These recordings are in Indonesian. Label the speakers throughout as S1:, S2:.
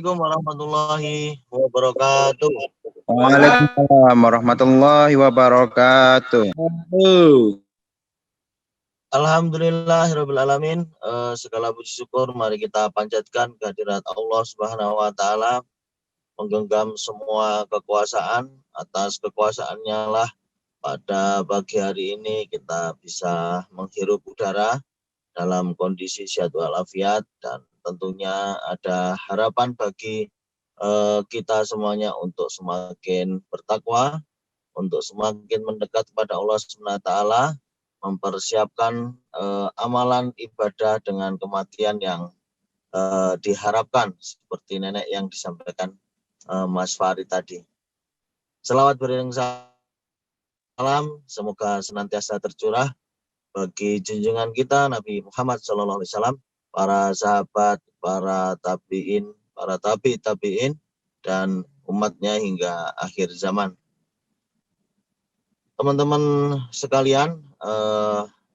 S1: Assalamualaikum warahmatullahi wabarakatuh.
S2: Waalaikumsalam warahmatullahi wabarakatuh.
S1: Alhamdulillahirabbil alamin. Segala puji syukur mari kita panjatkan kehadirat Allah Subhanahu wa taala, menggenggam semua kekuasaan. Atas kekuasaannya lah pada pagi hari ini kita bisa menghirup udara dalam kondisi sehat walafiat, dan tentunya ada harapan bagi kita semuanya untuk semakin bertakwa, untuk semakin mendekat kepada Allah Subhanahu wa taala, mempersiapkan amalan ibadah dengan kematian yang diharapkan seperti nenek yang disampaikan Mas Farid tadi. Selawat beriring salam semoga senantiasa tercurah bagi junjungan kita Nabi Muhammad SAW, para sahabat, para tabi'in, para tabi'in, dan umatnya hingga akhir zaman. Teman-teman sekalian,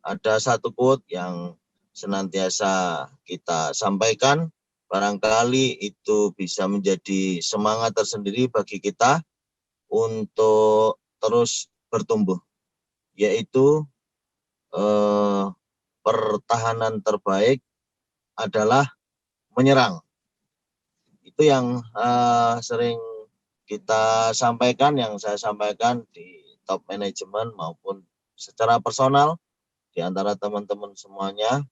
S1: ada satu quote yang senantiasa kita sampaikan, barangkali itu bisa menjadi semangat tersendiri bagi kita untuk terus bertumbuh, yaitu pertahanan terbaik adalah menyerang. Itu yang sering kita sampaikan, yang saya sampaikan di top manajemen maupun secara personal di antara teman-teman semuanya,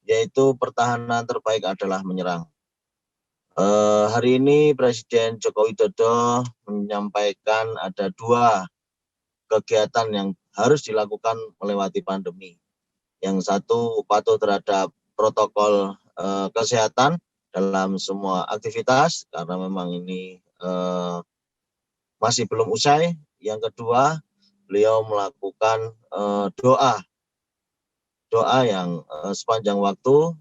S1: yaitu pertahanan terbaik adalah menyerang. Hari ini Presiden Joko Widodo menyampaikan ada 2 kegiatan yang harus dilakukan melewati pandemi. Yang satu, patuh terhadap protokol kesehatan dalam semua aktivitas karena memang ini masih belum usai. Yang kedua, beliau melakukan doa yang sepanjang waktu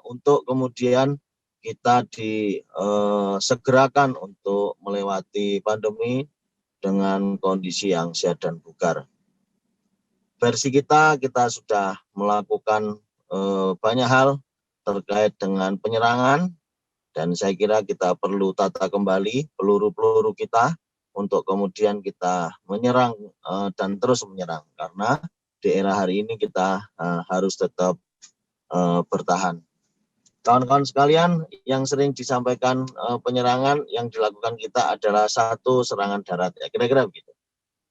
S1: untuk kemudian kita disegerakan untuk melewati pandemi dengan kondisi yang sehat dan bugar. Versi kita sudah melakukan banyak hal terkait dengan penyerangan, dan saya kira kita perlu tata kembali peluru-peluru kita untuk kemudian kita menyerang dan terus menyerang, karena di era hari ini kita harus tetap bertahan. Kawan-kawan sekalian, yang sering disampaikan penyerangan yang dilakukan kita adalah satu, serangan darat, ya kira-kira begitu.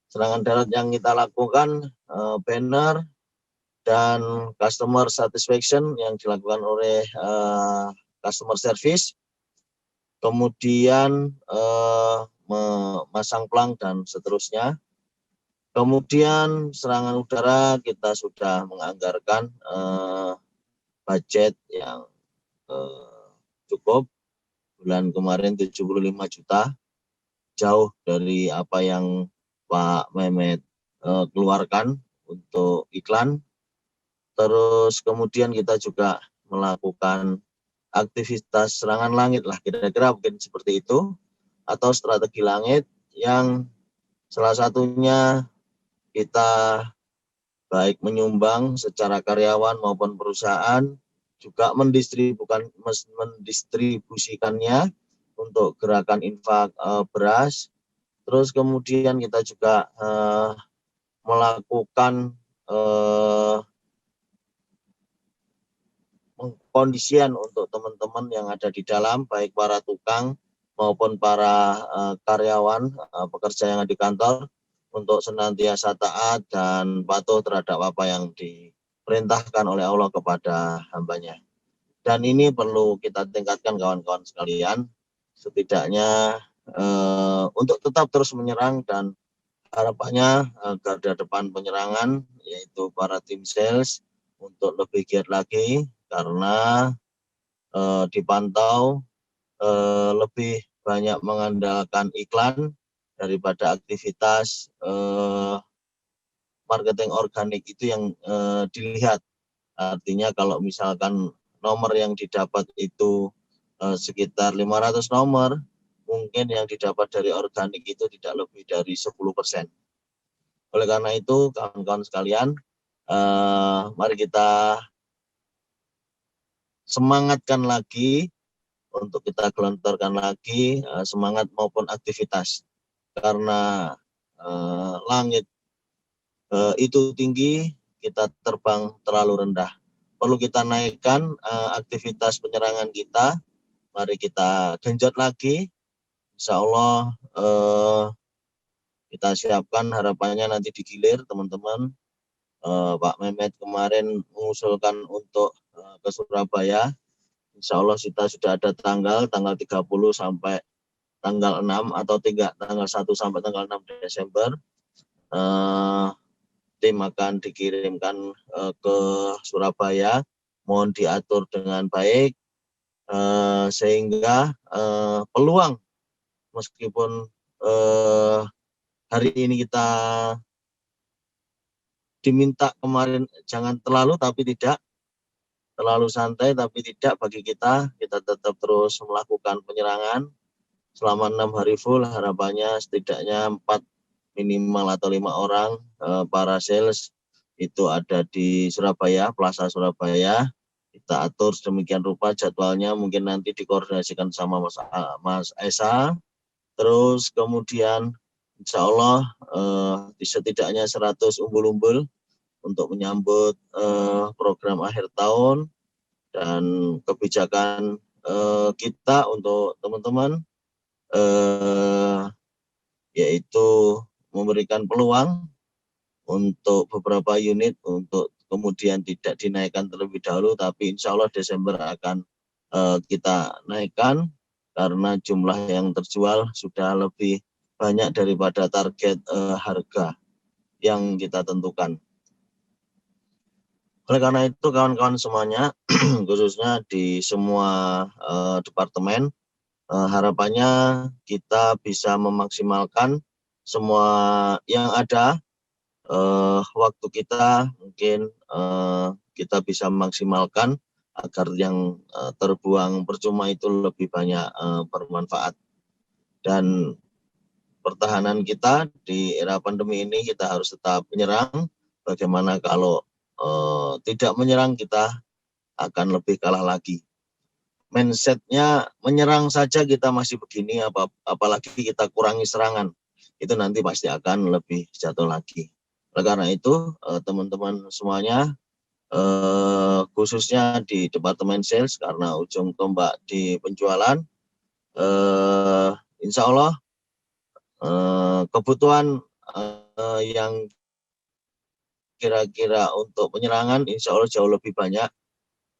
S1: Serangan darat yang kita lakukan, banner dan customer satisfaction yang dilakukan oleh customer service, kemudian memasang pelang dan seterusnya. Kemudian serangan udara kita sudah menganggarkan budget yang cukup, bulan kemarin 75 juta, jauh dari apa yang Pak Mehmet keluarkan untuk iklan. Terus kemudian kita juga melakukan aktivitas serangan langit lah, kira-kira mungkin seperti itu, atau strategi langit yang salah satunya kita baik menyumbang secara karyawan maupun perusahaan, juga mendistribusikannya untuk gerakan infak beras. Terus kemudian kita juga melakukan pengkondisian untuk teman-teman yang ada di dalam, baik para tukang maupun para karyawan, pekerja yang ada di kantor, untuk senantiasa taat dan patuh terhadap apa yang diperintahkan oleh Allah kepada hambanya. Dan ini perlu kita tingkatkan kawan-kawan sekalian, setidaknya untuk tetap terus menyerang, dan harapannya garda depan penyerangan yaitu para tim sales untuk lebih giat lagi, karena dipantau lebih banyak mengandalkan iklan daripada aktivitas marketing organik itu yang dilihat. Artinya kalau misalkan nomor yang didapat itu sekitar 500 nomor, mungkin yang didapat dari organik itu tidak lebih dari 10%. Oleh karena itu, kawan-kawan sekalian, mari kita semangatkan lagi untuk kita gelontorkan lagi semangat maupun aktivitas, karena langit itu tinggi, kita terbang terlalu rendah. Perlu kita naikkan aktivitas penyerangan kita. Mari kita genjot lagi. Insya Allah kita siapkan, harapannya nanti digilir teman-teman. Pak Mehmet kemarin mengusulkan untuk ke Surabaya. Insya Allah kita sudah ada tanggal 30 sampai tanggal 6 atau tanggal 1 sampai tanggal 6 Desember. Tim akan dikirimkan ke Surabaya. Mohon diatur dengan baik sehingga peluang, meskipun hari ini kita diminta kemarin jangan terlalu, tapi tidak terlalu santai, tapi tidak bagi kita tetap terus melakukan penyerangan selama 6 hari full. Harapannya setidaknya 4 minimal atau 5 orang para sales itu ada di Surabaya, Plaza Surabaya. Kita atur sedemikian rupa jadwalnya, mungkin nanti dikoordinasikan sama Mas Esa. Terus kemudian insya Allah setidaknya 100 umbul-umbul untuk menyambut program akhir tahun dan kebijakan kita untuk teman-teman, yaitu memberikan peluang untuk beberapa unit untuk kemudian tidak dinaikkan terlebih dahulu, tapi insya Allah Desember akan kita naikkan karena jumlah yang terjual sudah lebih banyak daripada target harga yang kita tentukan. Oleh karena itu kawan-kawan semuanya, khususnya di semua departemen, harapannya kita bisa memaksimalkan semua yang ada. Waktu kita mungkin kita bisa maksimalkan agar yang terbuang percuma itu lebih banyak bermanfaat. Dan pertahanan kita di era pandemi ini kita harus tetap menyerang. Bagaimana kalau tidak menyerang, kita akan lebih kalah lagi. Mindsetnya menyerang saja kita masih begini, apalagi kita kurangi serangan, itu nanti pasti akan lebih jatuh lagi. Oleh karena itu teman-teman semuanya, khususnya di departemen sales, karena ujung tombak di penjualan, insya Allah kebutuhan yang kira-kira untuk penyerangan insya Allah jauh lebih banyak,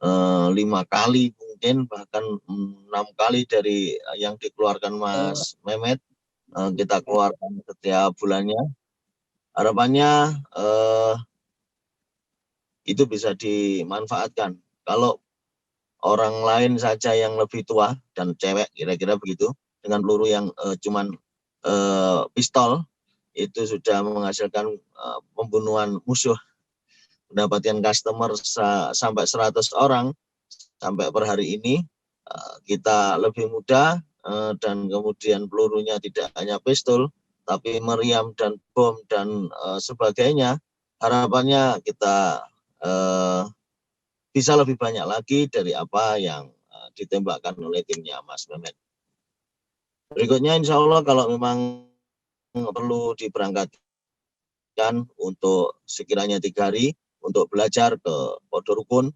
S1: 5 kali mungkin, bahkan 6 kali dari yang dikeluarkan Mas Mehmet, kita keluarkan setiap bulannya. Harapannya itu bisa dimanfaatkan. Kalau orang lain saja yang lebih tua dan cewek kira-kira begitu, dengan peluru yang cuman pistol, itu sudah menghasilkan pembunuhan musuh, mendapatkan customer sampai 100 orang sampai per hari ini. Kita lebih mudah dan kemudian pelurunya tidak hanya pistol tapi meriam dan bom dan sebagainya. Harapannya kita bisa lebih banyak lagi dari apa yang ditembakkan oleh timnya Mas Mehmet. Berikutnya insya Allah kalau memang perlu diberangkatkan untuk sekiranya 3 hari untuk belajar ke Podorukun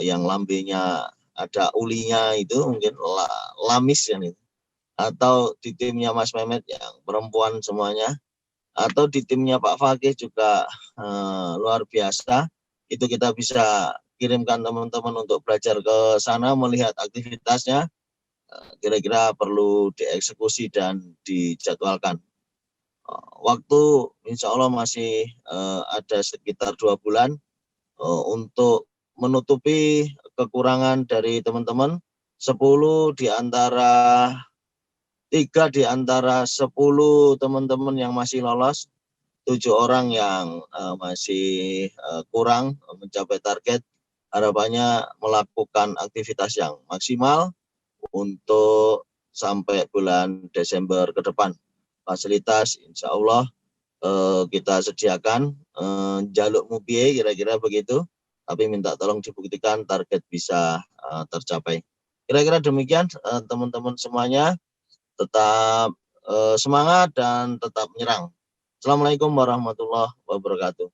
S1: yang lambenya ada ulinya, itu mungkin lamis ya nih. Atau di timnya Mas Mehmet yang perempuan semuanya, atau di timnya Pak Fakih juga luar biasa. Itu kita bisa kirimkan teman-teman untuk belajar ke sana, melihat aktivitasnya, kira-kira perlu dieksekusi dan dijadwalkan. Waktu insya Allah masih ada sekitar 2 bulan untuk menutupi kekurangan dari teman-teman. 3 di antara 10 teman-teman yang masih lolos, 7 orang yang masih kurang mencapai target. Harapannya melakukan aktivitas yang maksimal untuk sampai bulan Desember ke depan. Fasilitas insya Allah kita sediakan, jaluk mubie kira-kira begitu, tapi minta tolong dibuktikan target bisa tercapai. Kira-kira demikian teman-teman semuanya, tetap semangat dan tetap menyerang. Assalamualaikum warahmatullahi wabarakatuh.